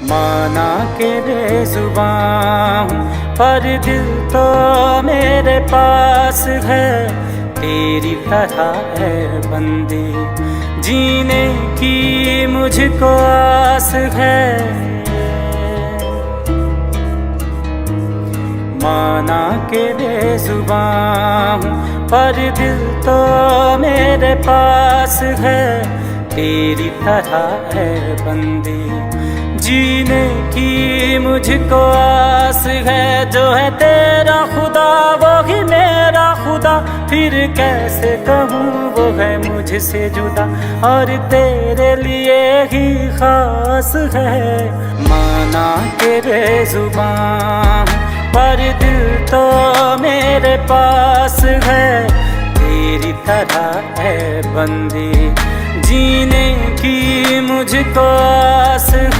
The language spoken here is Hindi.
माना के बेजुबां हूँ पर दिल तो मेरे पास है, तेरी तरह है बंदी जीने की मुझको आस है। माना के बेजुबां हूँ पर दिल तो मेरे पास है, तेरी तरह है बंदी जीने की मुझको आस है। जो है तेरा खुदा वो ही मेरा खुदा, फिर कैसे कहूँ वो है मुझसे जुदा, और तेरे लिए ही खास है। माना के बेजुबां पर दिल तो मेरे पास है, तेरी तरह है बंदी जीने की मुझको आस है।